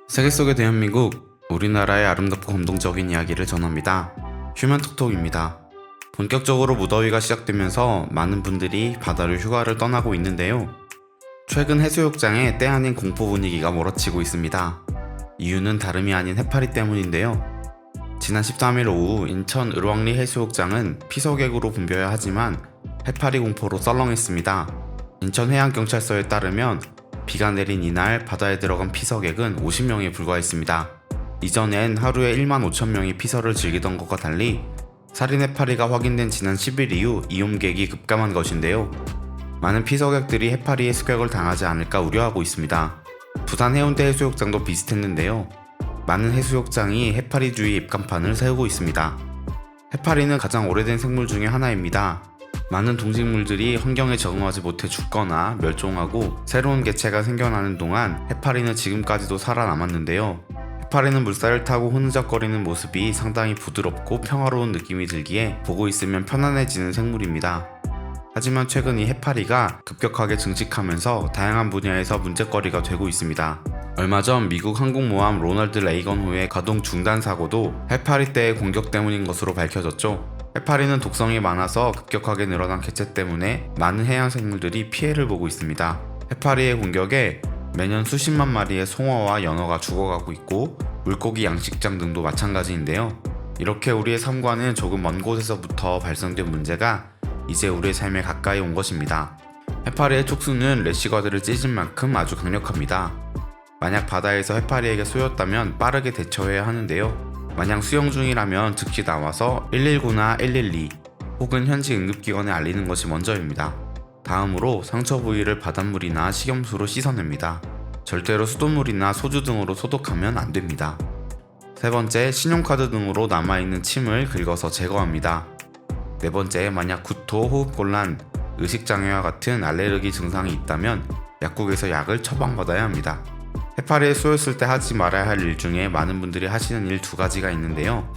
세계 속의 대한민국, 우리나라의 아름답고 감동적인 이야기를 전합니다. 휴면톡톡입니다. 본격적으로 무더위가 시작되면서 많은 분들이 바다를 휴가를 떠나고 있는데요. 최근 해수욕장에 때 아닌 공포 분위기가 몰아치고 있습니다. 이유는 다름이 아닌 해파리 때문인데요. 지난 13일 오후 인천 을왕리 해수욕장은 피서객으로 붐벼야 하지만 해파리 공포로 썰렁했습니다. 인천해양경찰서에 따르면 비가 내린 이날 바다에 들어간 피서객은 50명에 불과했습니다. 이전엔 하루에 1만 5천 명이 피서를 즐기던 것과 달리 살인 해파리가 확인된 지난 10일 이후 이용객이 급감한 것인데요. 많은 피서객들이 해파리의 습격을 당하지 않을까 우려하고 있습니다. 부산 해운대 해수욕장도 비슷했는데요. 많은 해수욕장이 해파리주의 입간판을 세우고 있습니다. 해파리는 가장 오래된 생물 중에 하나입니다. 많은 동식물들이 환경에 적응하지 못해 죽거나 멸종하고 새로운 개체가 생겨나는 동안 해파리는 지금까지도 살아남았는데요. 해파리는 물살을 타고 흐느적거리는 모습이 상당히 부드럽고 평화로운 느낌이 들기에 보고 있으면 편안해지는 생물입니다. 하지만 최근 이 해파리가 급격하게 증식하면서 다양한 분야에서 문제거리가 되고 있습니다. 얼마 전 미국 항공모함 로널드 레이건호의 가동 중단 사고도 해파리 떼의 공격 때문인 것으로 밝혀졌죠. 해파리는 독성이 많아서 급격하게 늘어난 개체 때문에 많은 해양 생물들이 피해를 보고 있습니다. 해파리의 공격에 매년 수십만 마리의 송어와 연어가 죽어가고 있고 물고기 양식장 등도 마찬가지인데요. 이렇게 우리의 삶과는 조금 먼 곳에서부터 발생된 문제가 이제 우리의 삶에 가까이 온 것입니다. 해파리의 촉수는 래시거드를 찢은 만큼 아주 강력합니다. 만약 바다에서 해파리에게 쏘였다면 빠르게 대처해야 하는데요. 만약 수영 중이라면 즉시 나와서 119나 112 혹은 현지 응급기관에 알리는 것이 먼저입니다. 다음으로 상처 부위를 바닷물이나 식염수로 씻어냅니다. 절대로 수돗물이나 소주 등으로 소독하면 안 됩니다. 세 번째, 신용카드 등으로 남아있는 침을 긁어서 제거합니다. 네 번째, 만약 구토, 호흡곤란, 의식장애와 같은 알레르기 증상이 있다면 약국에서 약을 처방받아야 합니다. 해파리에 쏘였을 때 하지 말아야 할 일 중에 많은 분들이 하시는 일 두 가지가 있는데요.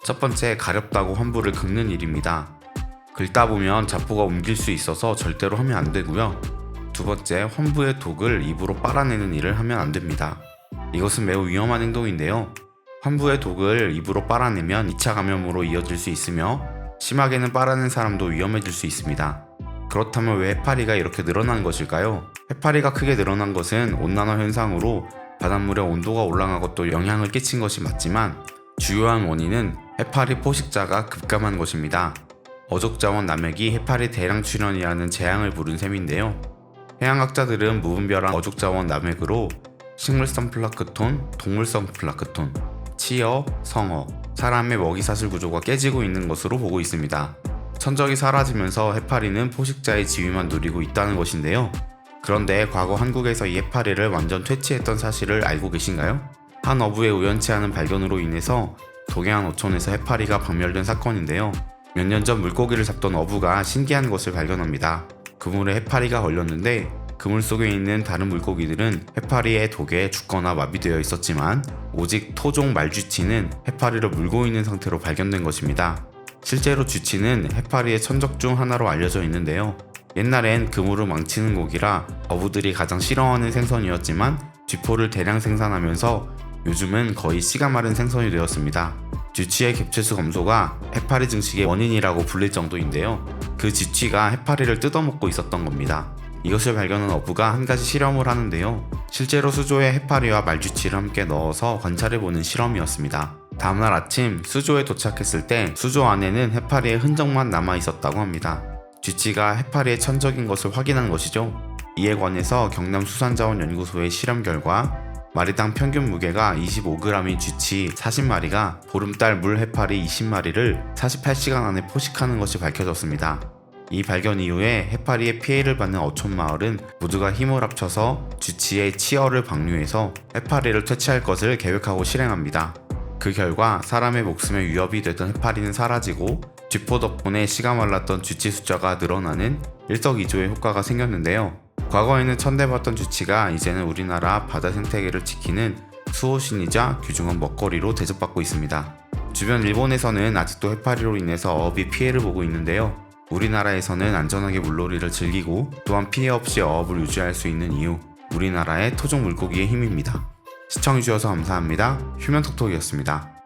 첫 번째, 가렵다고 환부를 긁는 일입니다. 긁다 보면 자포가 옮길 수 있어서 절대로 하면 안 되고요. 두 번째, 환부의 독을 입으로 빨아내는 일을 하면 안 됩니다. 이것은 매우 위험한 행동인데요. 환부의 독을 입으로 빨아내면 2차 감염으로 이어질 수 있으며 심하게는 빨아낸 사람도 위험해질 수 있습니다. 그렇다면 왜 해파리가 이렇게 늘어난 것일까요? 해파리가 크게 늘어난 것은 온난화 현상으로 바닷물의 온도가 올라간 것도 영향을 끼친 것이 맞지만 주요한 원인은 해파리 포식자가 급감한 것입니다. 어족자원 남획이 해파리 대량 출현이라는 재앙을 부른 셈인데요. 해양학자들은 무분별한 어족자원 남획으로 식물성 플랑크톤, 동물성 플랑크톤, 치어, 성어, 사람의 먹이사슬 구조가 깨지고 있는 것으로 보고 있습니다. 천적이 사라지면서 해파리는 포식자의 지위만 누리고 있다는 것인데요. 그런데 과거 한국에서 이 해파리를 완전 퇴치했던 사실을 알고 계신가요? 한 어부의 우연치 않은 발견으로 인해서 동해안 어촌에서 해파리가 박멸된 사건인데요. 몇 년 전 물고기를 잡던 어부가 신기한 것을 발견합니다. 그물에 해파리가 걸렸는데 그물 속에 있는 다른 물고기들은 해파리의 독에 죽거나 마비되어 있었지만 오직 토종 말쥐치는 해파리를 물고 있는 상태로 발견된 것입니다. 실제로 쥐치는 해파리의 천적 중 하나로 알려져 있는데요. 옛날엔 그물을 망치는 고기라 어부들이 가장 싫어하는 생선이었지만 쥐포를 대량 생산하면서 요즘은 거의 씨가 마른 생선이 되었습니다. 쥐치의 갭체수 감소가 해파리 증식의 원인이라고 불릴 정도인데요. 그 쥐치가 해파리를 뜯어먹고 있었던 겁니다. 이것을 발견한 어부가 한 가지 실험을 하는데요. 실제로 수조에 해파리와 말쥐치를 함께 넣어서 관찰해보는 실험이었습니다. 다음날 아침 수조에 도착했을 때 수조 안에는 해파리의 흔적만 남아 있었다고 합니다. 쥐치가 해파리의 천적인 것을 확인한 것이죠. 이에 관해서 경남수산자원연구소의 실험 결과 마리당 평균 무게가 25g인 쥐치 40마리가 보름달 물 해파리 20마리를 48시간 안에 포식하는 것이 밝혀졌습니다. 이 발견 이후에 해파리의 피해를 받는 어촌 마을은 모두가 힘을 합쳐서 쥐치의 치어를 방류해서 해파리를 퇴치할 것을 계획하고 실행합니다. 그 결과 사람의 목숨에 위협이 되던 해파리는 사라지고 쥐포 덕분에 씨가 말랐던 쥐치 숫자가 늘어나는 일석이조의 효과가 생겼는데요. 과거에는 천대받던 쥐치가 이제는 우리나라 바다 생태계를 지키는 수호신이자 귀중한 먹거리로 대접받고 있습니다. 주변 일본에서는 아직도 해파리로 인해서 어업이 피해를 보고 있는데요. 우리나라에서는 안전하게 물놀이를 즐기고 또한 피해 없이 어업을 유지할 수 있는 이유, 우리나라의 토종 물고기의 힘입니다. 시청해주셔서 감사합니다. 휴면톡톡이었습니다.